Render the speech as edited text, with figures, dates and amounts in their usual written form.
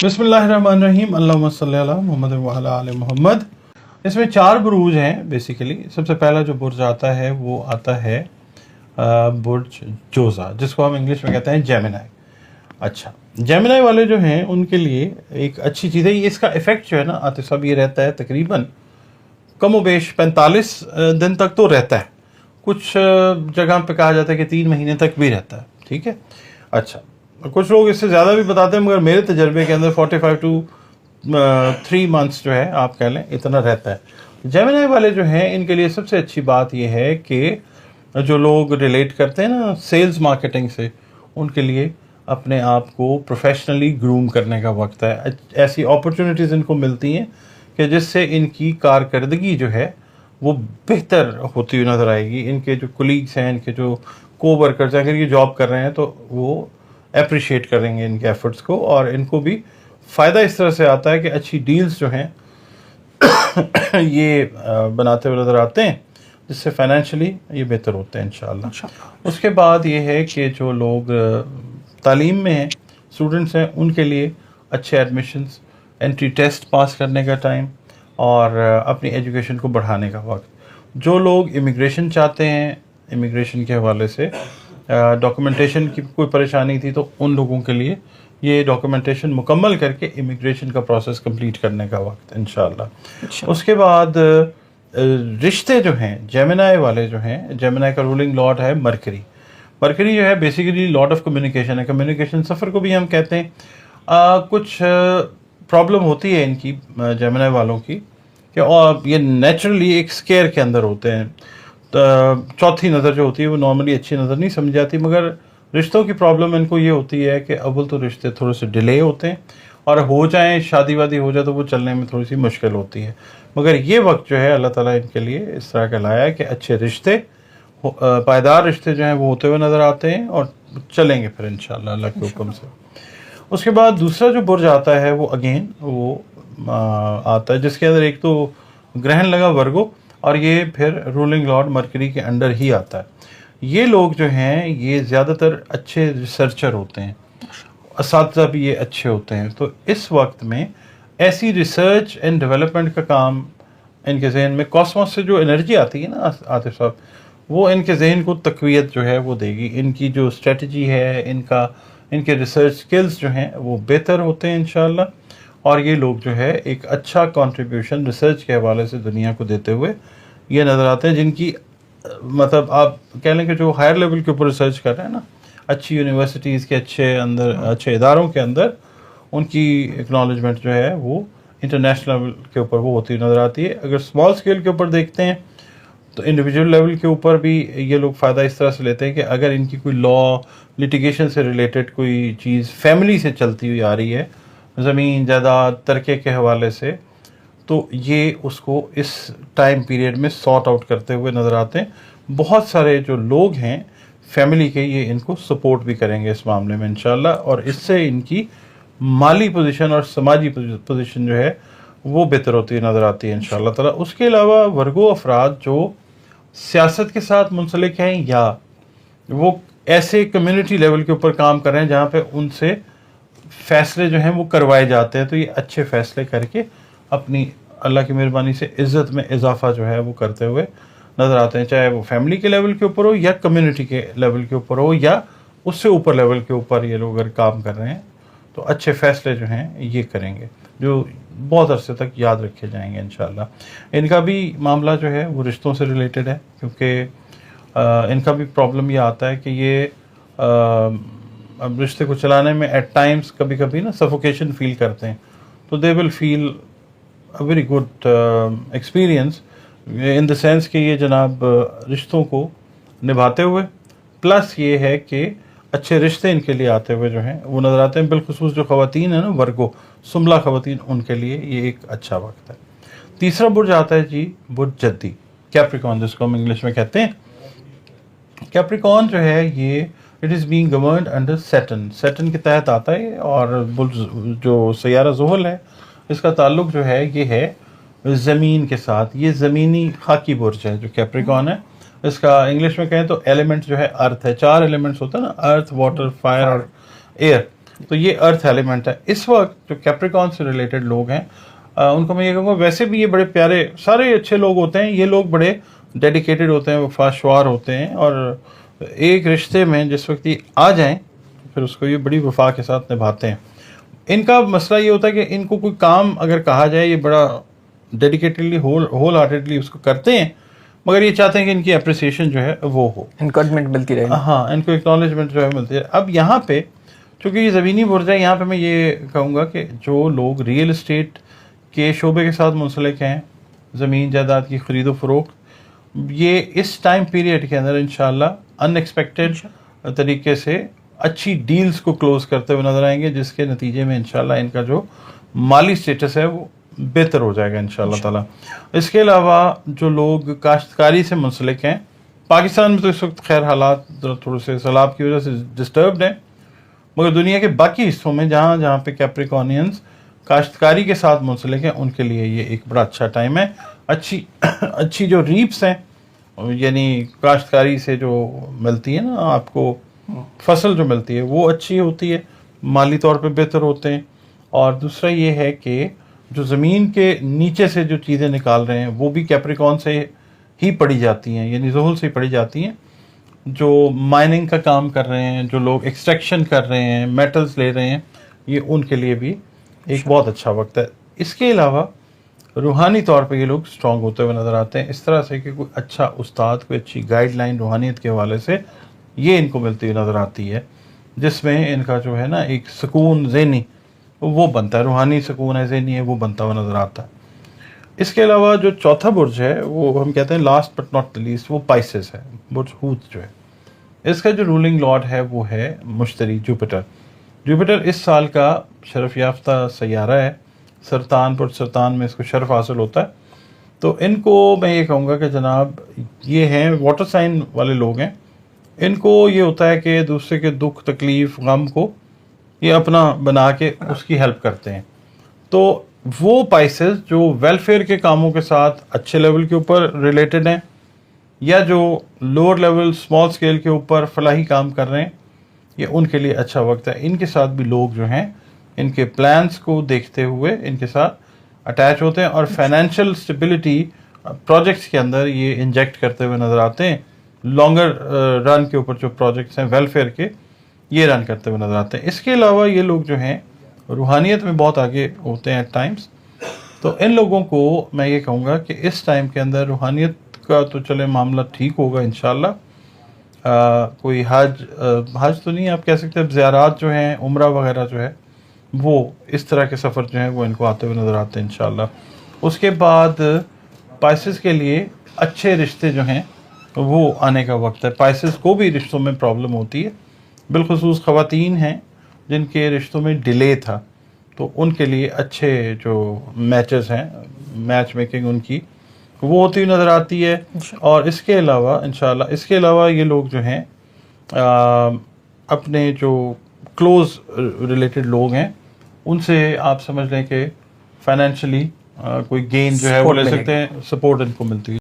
बिस्मिल्लाहिर्रहमानिर्रहीम, अल्लाहुम्मा सल्ली अला मुहम्मद व अला आले मोहम्मद। इसमें 4 बुरूज हैं बेसिकली। सबसे पहला जो बुर्ज आता है वो आता है बुर्ज जोज़ा, जिसको हम इंग्लिश में कहते हैं जेमिनाई। अच्छा, जेमिनाई वाले जो हैं उनके लिए एक अच्छी चीज़ है, इसका इफ़ेक्ट जो है ना आतिफ साहब, ये रहता है तकरीबन कम बेश 45 दिन तक तो रहता है। कुछ जगह पे कहा जाता है कि 3 महीने तक भी रहता है। ठीक है। अच्छा, कुछ लोग इससे ज़्यादा भी बताते हैं, मगर मेरे तजर्बे के अंदर 45 to 3 months जो है आप कह लें इतना रहता है। जेमिनाई वाले जो हैं इनके लिए सबसे अच्छी बात यह है कि जो लोग रिलेट करते हैं ना सेल्स मार्केटिंग से, उनके लिए अपने आप को प्रोफेशनली ग्रूम करने का वक्त है। ऐसी अपॉर्चुनिटीज़ इनको मिलती हैं कि जिससे इनकी कारकर्दगी जो है वो बेहतर होती हुई नज़र आएगी। इनके जो कोलीग्स हैं, इनके जो को वर्कर्स हैं, अगर ये जॉब कर रहे हैं तो वो अप्रिशिएट करेंगे इनके एफर्ट्स को, और इनको भी फ़ायदा इस तरह से आता है कि अच्छी डील्स जो हैं ये बनाते हुए नज़र आते हैं, जिससे फाइनेंशियली ये बेहतर होते हैं इंशाअल्लाह। उसके बाद ये है कि जो लोग तालीम में हैं, स्टूडेंट्स हैं, उनके लिए अच्छे एडमिशन्स, एंट्री टेस्ट पास करने का टाइम और अपनी एजुकेशन को बढ़ाने का वक्त। जो लोग इमिग्रेशन चाहते हैं, इमिग्रेशन के हवाले से डॉक्यूमेंटेशन की कोई परेशानी थी, तो उन लोगों के लिए ये डॉक्यूमेंटेशन मुकम्मल करके इमिग्रेशन का प्रोसेस कंप्लीट करने का वक्त इंशाअल्लाह। उसके बाद रिश्ते जो हैं, जेमिनाई वाले जो हैं, जेमिनाई का रूलिंग लॉर्ड है मरकरी। मरकरी जो है बेसिकली लॉर्ड ऑफ कम्युनिकेशन है। कम्युनिकेशन सफ़र को भी हम कहते हैं। कुछ प्रॉब्लम होती है इनकी जेमिनाई वालों की कि और ये नेचुरली एक स्केयर के अंदर होते हैं। चौथी नज़र जो होती है वो नॉर्मली अच्छी नज़र नहीं समझ जाती, मगर रिश्तों की प्रॉब्लम इनको ये होती है कि अव्वल तो रिश्ते थोड़े से डिले होते हैं, और हो जाएं, शादी वादी हो जाए तो वो चलने में थोड़ी सी मुश्किल होती है। मगर ये वक्त जो है अल्लाह ताला इनके लिए इस तरह का लाया है कि अच्छे रिश्ते, पायदार रिश्ते जो हैं वो होते हुए नज़र आते हैं और चलेंगे फिर इंशाअल्लाह अल्लाह के हुक्म से। उसके बाद दूसरा जो बुर्ज आता है वो अगेन वो आता है जिसके अंदर एक तो ग्रहण लगा वर्गो, और ये फिर रूलिंग लॉर्ड मरकरी के अंडर ही आता है। ये लोग जो हैं ये ज़्यादातर अच्छे रिसर्चर होते हैं, असातिज़ा भी ये अच्छे होते हैं। तो इस वक्त में ऐसी रिसर्च एंड डेवलपमेंट का काम इनके जहन में, कॉस्मोस से जो एनर्जी आती है ना आतिफ साहब, वो इनके जहन को तक़वियत जो है वो देगी। इनकी जो स्ट्रेटजी है, इनके रिसर्च स्किल्स जो हैं वो बेहतर होते हैं इंशाअल्लाह। और ये लोग जो है एक अच्छा कंट्रीब्यूशन रिसर्च के हवाले से दुनिया को देते हुए ये नज़र आते हैं, जिनकी मतलब आप कह लें कि जो हायर लेवल के ऊपर रिसर्च कर रहे हैं ना, अच्छी यूनिवर्सिटीज़ के अच्छे इदारों के अंदर, उनकी एक्नॉलेजमेंट जो है वो इंटरनेशनल लेवल के ऊपर वो होती नज़र आती है। अगर स्मॉल स्केल के ऊपर देखते हैं तो इंडिविजुअल लेवल के ऊपर भी ये लोग फ़ायदा इस तरह से लेते हैं कि अगर इनकी कोई लॉ लिटिगेशन से रिलेटेड कोई चीज़ फैमिली से चलती हुई आ रही है, ज़मीन जायदाद तरके के हवाले से, तो ये उसको इस टाइम पीरियड में सॉर्ट आउट करते हुए नज़र आते हैं। बहुत सारे जो लोग हैं फैमिली के, ये इनको सपोर्ट भी करेंगे इस मामले में इंशाअल्लाह, और इससे इनकी माली पोजीशन और समाजी पोजीशन जो है वो बेहतर होती नज़र आती है इंशाअल्लाह ताला। उसके अलावा वर्गो अफराद जो सियासत के साथ मुंसलिक हैं या वो ऐसे कम्युनिटी लेवल के ऊपर काम कर रहे हैं जहाँ पे उनसे फ़ैसले जो हैं वो करवाए जाते हैं, तो ये अच्छे फ़ैसले करके अपनी अल्लाह की मेहरबानी से इज़्ज़त में इजाफा जो है वो करते हुए नज़र आते हैं, चाहे वो फैमिली के लेवल के ऊपर हो या कम्युनिटी के लेवल के ऊपर हो या उससे ऊपर लेवल के ऊपर। ये लोग अगर काम कर रहे हैं तो अच्छे फ़ैसले जो हैं ये करेंगे जो बहुत अरसे तक याद रखे जाएंगे इंशाअल्लाह। इनका भी मामला जो है वो रिश्तों से रिलेटेड है, क्योंकि इनका भी प्रॉब्लम ये आता है कि ये अब रिश्ते को चलाने में एट टाइम्स कभी कभी ना सफोकेशन फील करते हैं, तो they will feel a very good experience in the sense कि ये जनाब रिश्तों को निभाते हुए, प्लस ये है कि अच्छे रिश्ते इनके लिए आते हुए जो हैं वो नज़र आते हैं। बिलखुसूस जो ख़वातीन है ना वर्गो सुमला ख़वातीन, उनके लिए ये एक अच्छा वक्त है। तीसरा बुर्ज आता है जी बुर्ज जद्दी, कैप्रिकॉन, जिसको हम इंग्लिश में कहते हैं। कैप्रिकॉन जो है ये it is being governed under Saturn के तहत आता है, और बुर्ज जो सैयारा ज़ुहल है इसका ताल्लुक जो है ये है ज़मीन के साथ। ये ज़मीनी खाकी बुर्ज है जो कैप्रिकॉन है। इसका इंग्लिश में कहें तो एलिमेंट जो है अर्थ है। 4 एलिमेंट्स होता है ना, अर्थ, वाटर, फायर और एयर। تو یہ ارتھ ایلیمنٹ ہے. اس وقت جو کیپریکان سے ریلیٹڈ لوگ ہیں ان کو میں یہ کہوں گا ویسے بھی یہ بڑے پیارے سارے اچھے لوگ ہوتے ہیں. یہ لوگ بڑے ڈیڈیکیٹڈ ہوتے ہیں, وفاشوار ہوتے ہیں, اور ایک رشتے میں جس وقت یہ آ جائیں پھر اس کو یہ بڑی وفا کے ساتھ نبھاتے ہیں. ان کا مسئلہ یہ ہوتا ہے کہ ان کو کوئی کام اگر کہا جائے یہ بڑا ڈیڈیکیٹڈلی ہول ہارٹیڈلی اس کو کرتے ہیں, مگر یہ چاہتے ہیں کہ ان کی اپریسیشن جو ہے وہ ہو, انکریجمنٹ ملتی رہے. ہاں, ان کو ایکنالجمنٹ جو ہے ملتی ہے. اب یہاں پہ چونکہ یہ زمینی برج ہے, یہاں پہ میں یہ کہوں گا کہ جو لوگ ریئل اسٹیٹ کے شعبے کے ساتھ منسلک ہیں, زمین جائیداد کی خرید و فروخت, یہ اس ٹائم پیریڈ کے اندر انشاءاللہ ان ایکسپیکٹڈ طریقے سے اچھی ڈیلز کو کلوز کرتے ہوئے نظر آئیں گے, جس کے نتیجے میں انشاءاللہ ان کا جو مالی سٹیٹس ہے وہ بہتر ہو جائے گا انشاءاللہ تعالیٰ. اس کے علاوہ جو لوگ کاشتکاری سے منسلک ہیں, پاکستان میں تو اس وقت خیر حالات تھوڑے سے سیلاب کی وجہ سے ڈسٹربڈ ہیں, مگر دنیا کے باقی حصوں میں جہاں پہ کیپریکونینز کاشتکاری کے ساتھ منسلک ہیں ان کے لیے یہ ایک بڑا اچھا ٹائم ہے. اچھی جو ریپس ہیں, یعنی کاشتکاری سے جو ملتی ہے نا آپ کو فصل جو ملتی ہے وہ اچھی ہوتی ہے, مالی طور پہ بہتر ہوتے ہیں. اور دوسرا یہ ہے کہ جو زمین کے نیچے سے جو چیزیں نکال رہے ہیں وہ بھی کیپریکون سے ہی پڑی جاتی ہیں, یعنی ذہول سے ہی پڑی جاتی ہیں. جو مائننگ کا کام کر رہے ہیں, جو لوگ ایکسٹریکشن کر رہے ہیں, میٹلز لے رہے ہیں, یہ ان کے لیے بھی ایک بہت اچھا وقت ہے. اس کے علاوہ روحانی طور پہ یہ لوگ اسٹرانگ ہوتے ہوئے نظر آتے ہیں, اس طرح سے کہ کوئی اچھا استاد, کوئی اچھی گائیڈ لائن روحانیت کے حوالے سے یہ ان کو ملتی ہوئی نظر آتی ہے, جس میں ان کا جو ہے نا ایک سکون ذہنی وہ بنتا ہے, روحانی سکون ہے, ذہنی ہے, وہ بنتا ہوا نظر آتا ہے. اس کے علاوہ جو چوتھا برج ہے وہ ہم کہتے ہیں لاسٹ بٹ ناٹ لیسٹ, وہ پائسس ہے, برج ہوت جو ہے. اس کا جو رولنگ لارڈ ہے وہ ہے مشتری, جوپیٹر. جوپیٹر اس سال کا شرف یافتہ سیارہ ہے, سرطان پر سرطان میں اس کو شرف حاصل ہوتا ہے. تو ان کو میں یہ کہوں گا کہ جناب یہ ہیں واٹر سائن والے لوگ ہیں, ان کو یہ ہوتا ہے کہ دوسرے کے دکھ تکلیف غم کو یہ اپنا بنا کے اس کی ہیلپ کرتے ہیں. تو وہ پائسز جو ویلفیئر کے کاموں کے ساتھ اچھے لیول کے اوپر ریلیٹڈ ہیں, یا جو لوور لیول اسمال اسکیل کے اوپر فلاحی کام کر رہے ہیں, یہ ان کے لیے اچھا وقت ہے. ان کے ساتھ بھی لوگ جو ہیں ان کے پلانس کو دیکھتے ہوئے ان کے ساتھ اٹیچ ہوتے ہیں, اور فائنینشیل اسٹیبلٹی پروجیکٹس کے اندر یہ انجیکٹ کرتے ہوئے نظر آتے ہیں. لانگر رن کے اوپر جو پروجیکٹس ہیں ویلفیئر کے, یہ رن کرتے ہوئے نظر آتے ہیں. اس کے علاوہ یہ لوگ جو ہیں روحانیت میں بہت آگے ہوتے ہیں ایٹ ٹائمس. تو ان لوگوں کو میں یہ کہوں گا کہ اس ٹائم کے اندر روحانیت کا تو چلے معاملہ ٹھیک ہوگا انشاءاللہ. کوئی حج تو نہیں آپ کہہ سکتے, اب زیارات جو ہیں عمرہ وغیرہ جو ہے وہ اس طرح کے سفر جو ہیں وہ ان کو آتے ہوئے نظر آتے ہیں انشاءاللہ. اس کے بعد پائسز کے لیے اچھے رشتے جو ہیں وہ آنے کا وقت ہے. پائسز کو بھی رشتوں میں پرابلم ہوتی ہے, بالخصوص خواتین ہیں جن کے رشتوں میں ڈیلے تھا, تو ان کے لیے اچھے جو میچز ہیں, میچ میکنگ ان کی وہ ہوتی ہوئی نظر آتی ہے. اور اس کے علاوہ انشاءاللہ اس کے علاوہ یہ لوگ جو ہیں اپنے جو کلوز ریلیٹڈ لوگ ہیں ان سے آپ سمجھ لیں کہ فائنینشلی کوئی گین جو ہے وہ لے سکتے ہیں, سپورٹ ان کو ملتی ہے.